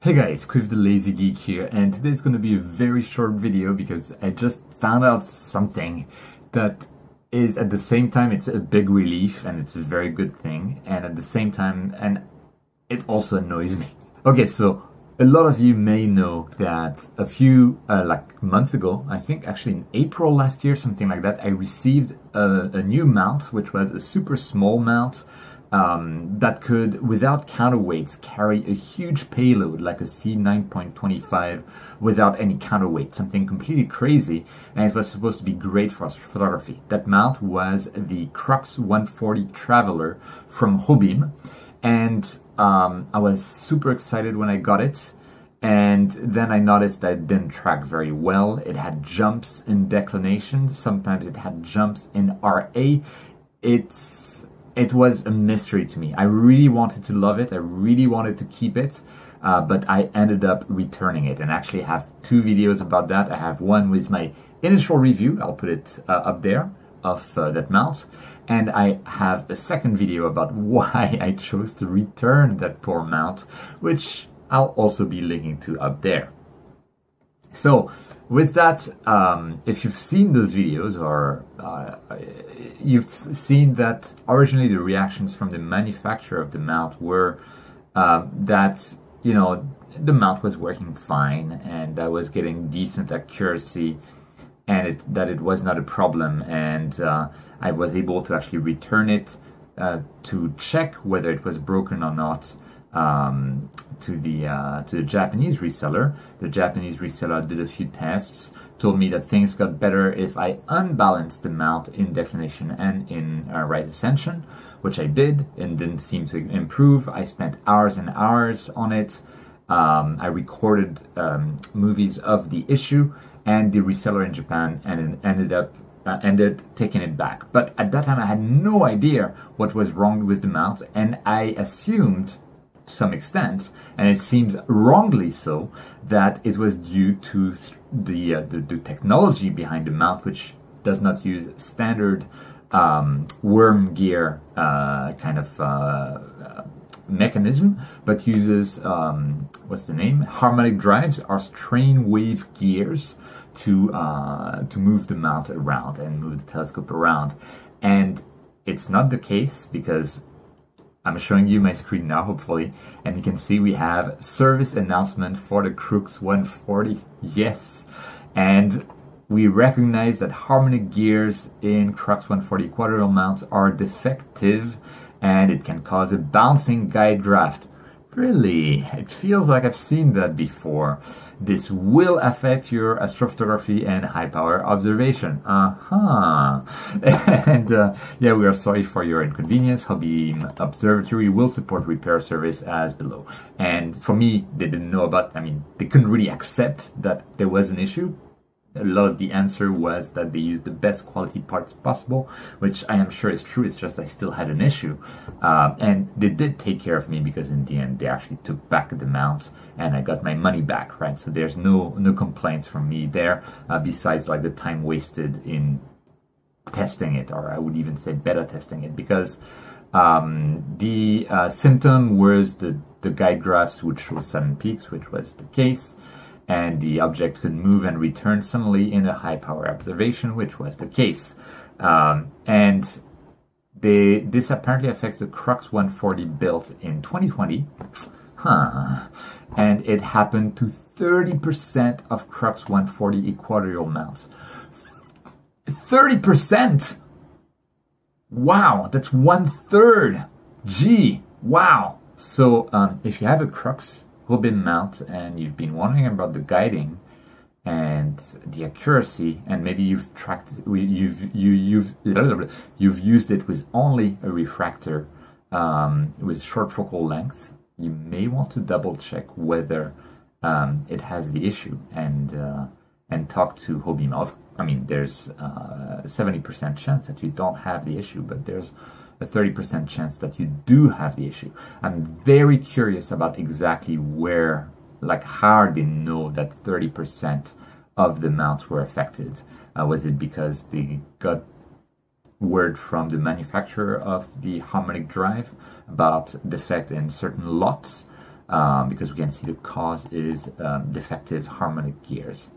Hey guys, Quiv the Lazy Geek here, and today's going to be a very short video because I just found out something that is at the same time it's a big relief and it's a very good thing, and at the same time and it also annoys me. Okay, so a lot of you may know that a few months ago, I think actually in April last year, something like that, I received a new mount, which was a super small mount that could, without counterweights, carry a huge payload like a C9.25 without any counterweight, something completely crazy, and it was supposed to be great for astrophotography. That mount was the Crux 140 Traveler from Hobym, and I was super excited when I got it, and then I noticed that it didn't track very well. It had jumps in declination, sometimes it had jumps in RA. It was a mystery to me. I really wanted to love it. I really wanted to keep it, but I ended up returning it, and actually have two videos about that. I have one with my initial review, I'll put it up there, of that mount, and I have a second video about why I chose to return that poor mount, which I'll also be linking to up there. So with that, if you've seen those videos, or you've seen that originally the reactions from the manufacturer of the mount were that, you know, the mount was working fine and I was getting decent accuracy, and that it was not a problem, and I was able to actually return it to check whether it was broken or not to the Japanese reseller. The Japanese reseller did a few tests, told me that things got better if I unbalanced the mount in declination and in right ascension, which I did, and didn't seem to improve. I spent hours and hours on it. I recorded movies of the issue, and the reseller in Japan ended taking it back. But at that time I had no idea what was wrong with the mount, and I assumed to some extent, and it seems wrongly so, that it was due to the technology behind the mount, which does not use standard worm gear kind of mechanism, but uses what's the name? Harmonic drives, or strain wave gears, to move the mount around and move the telescope around. And it's not the case, because I'm showing you my screen now, hopefully, and you can see we have service announcement for the Crux 140. Yes, and we recognize that harmonic gears in Crux 140 equatorial mounts are defective, and it can cause a bouncing guide draft. Really? It feels like I've seen that before. This will affect your astrophotography and high power observation. And yeah, we are sorry for your inconvenience. Hobym Observatory will support repair service as below. And for me, they didn't know about, they couldn't really accept that there was an issue. A lot of the answer was that they used the best quality parts possible, which I am sure is true. It's just I still had an issue, and they did take care of me, because in the end they actually took back the mount and I got my money back, right? So there's no complaints from me there, besides like the time wasted in testing it, or I would even say beta testing it, because the symptom was the guide graphs would show sudden peaks, which was the case, and the object could move and return suddenly in a high-power observation, which was the case. And this apparently affects the Crux 140 built in 2020. And it happened to 30% of Crux 140 equatorial mounts. 30%! Wow, that's 1/3! Gee, wow! So if you have a Crux Hobym mount and you've been wondering about the guiding and the accuracy, and maybe you've tracked, you've used it with only a refractor with short focal length, you may want to double check whether it has the issue, and talk to Hobym. There's a 70% chance that you don't have the issue, but there's a 30% chance that you do have the issue. I'm very curious about exactly where, how they know that 30% of the mounts were affected. Was it because they got word from the manufacturer of the harmonic drive about defect in certain lots? because we can see the cause is defective harmonic gears,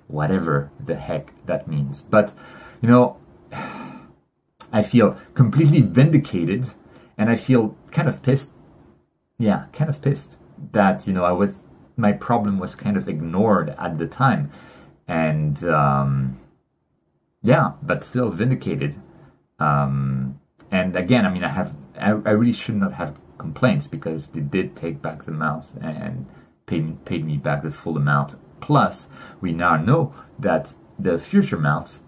whatever the heck that means. But you know, I feel completely vindicated, and I feel kind of pissed. Yeah, kind of pissed that, you know, my problem was kind of ignored at the time, and yeah, but still vindicated. And again, I mean, I really should not have complaints, because they did take back the mount and paid me back the full amount. Plus, we now know that the future mounts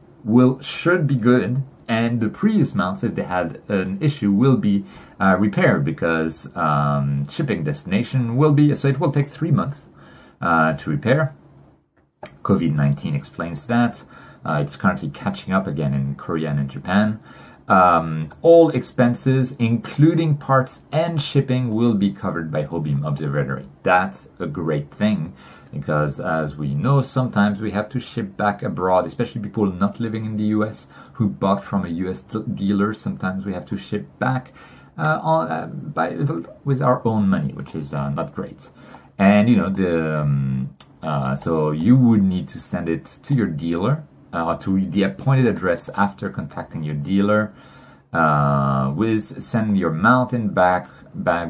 should be good, and the previous mounts, if they had an issue, will be repaired, because shipping destination will be, so it will take 3 months to repair. COVID-19 explains that. It's currently catching up again in Korea and in Japan. All expenses, including parts and shipping, will be covered by Hobym Observatory. That's a great thing, because as we know, sometimes we have to ship back abroad, especially people not living in the US who bought from a US dealer. Sometimes we have to ship back with our own money, which is not great. And you know, so you would need to send it to your dealer, to the appointed address after contacting your dealer, send your mount in bag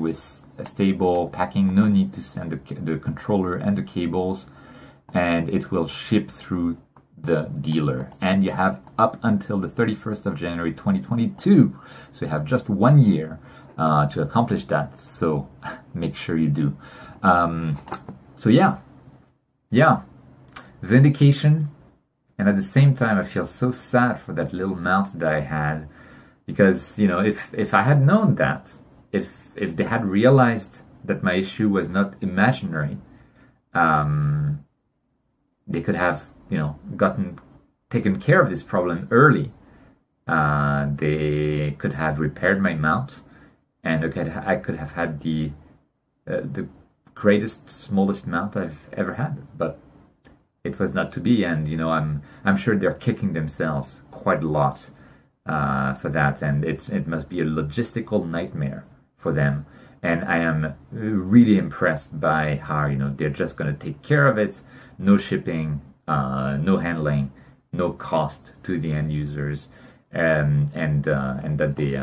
with a stable packing. No need to send the controller and the cables, and it will ship through the dealer. And you have up until the 31st of January 2022, so you have just 1 year to accomplish that, so make sure you do. So yeah, vindication. And at the same time, I feel so sad for that little mount that I had, because, you know, if I had known that, if they had realized that my issue was not imaginary, they could have, you know, taken care of this problem early. They could have repaired my mount, and I could have had the greatest, smallest mount I've ever had. But it was not to be, and you know, I'm sure they're kicking themselves quite a lot for that, and it must be a logistical nightmare for them. And I am really impressed by how, you know, they're just going to take care of it, no shipping, no handling, no cost to the end users, and that they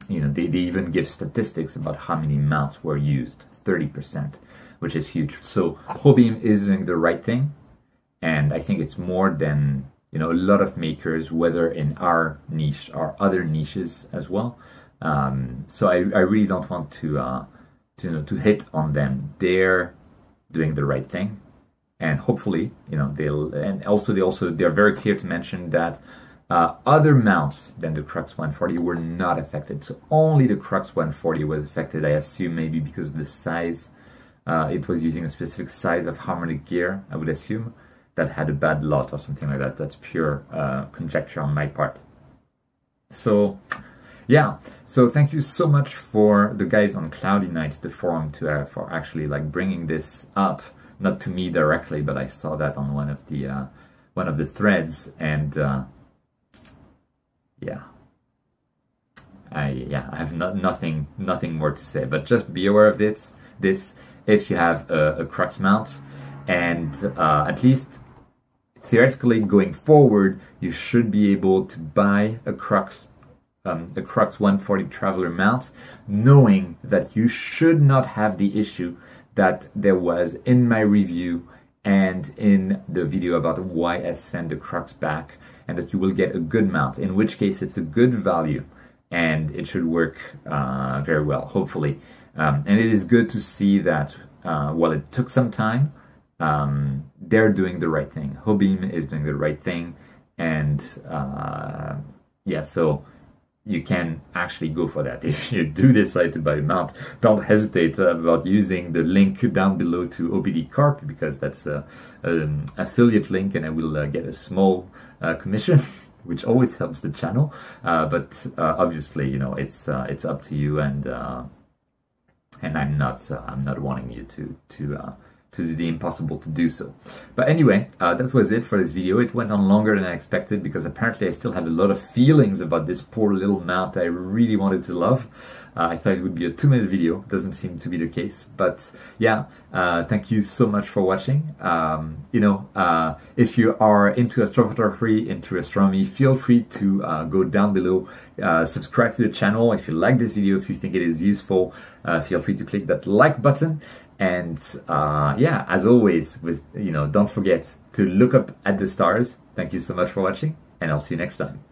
you know, they even give statistics about how many mounts were used, 30%. Which is huge. So Hobym is doing the right thing, and I think it's more than, you know, a lot of makers, whether in our niche or other niches as well. So I really don't want to hit on them. They're doing the right thing, and hopefully, you know, they're very clear to mention that other mounts than the Crux 140 were not affected. So only the Crux 140 was affected. I assume maybe because of the size. It was using a specific size of harmonic gear, I would assume, that had a bad lot or something like that. That's pure conjecture on my part. So, yeah. So thank you so much for the guys on Cloudy Nights, the forum, for actually like bringing this up, not to me directly, but I saw that on one of the threads, and yeah. I have nothing more to say, but just be aware of this if you have a Crux mount, and at least theoretically going forward, you should be able to buy a Crux 140 Traveler mount, knowing that you should not have the issue that there was in my review and in the video about why I sent the Crux back, and that you will get a good mount, in which case it's a good value, and it should work very well, hopefully. And it is good to see that while it took some time, they're doing the right thing. Hobym is doing the right thing, and yeah, so you can actually go for that. If you do decide to buy a mount, don't hesitate about using the link down below to OBD Corp, because that's an affiliate link, and I will get a small commission, which always helps the channel. But obviously, you know, it's up to you, and I'm not wanting you to do the impossible to do so. But anyway, that was it for this video. It went on longer than I expected, because apparently I still have a lot of feelings about this poor little mount I really wanted to love. I thought it would be a 2-minute video. Doesn't seem to be the case, but yeah, thank you so much for watching. If you are into astrophotography, into astronomy, feel free to go down below, subscribe to the channel. If you like this video, if you think it is useful, feel free to click that like button. And yeah, as always, don't forget to look up at the stars. Thank you so much for watching, and I'll see you next time.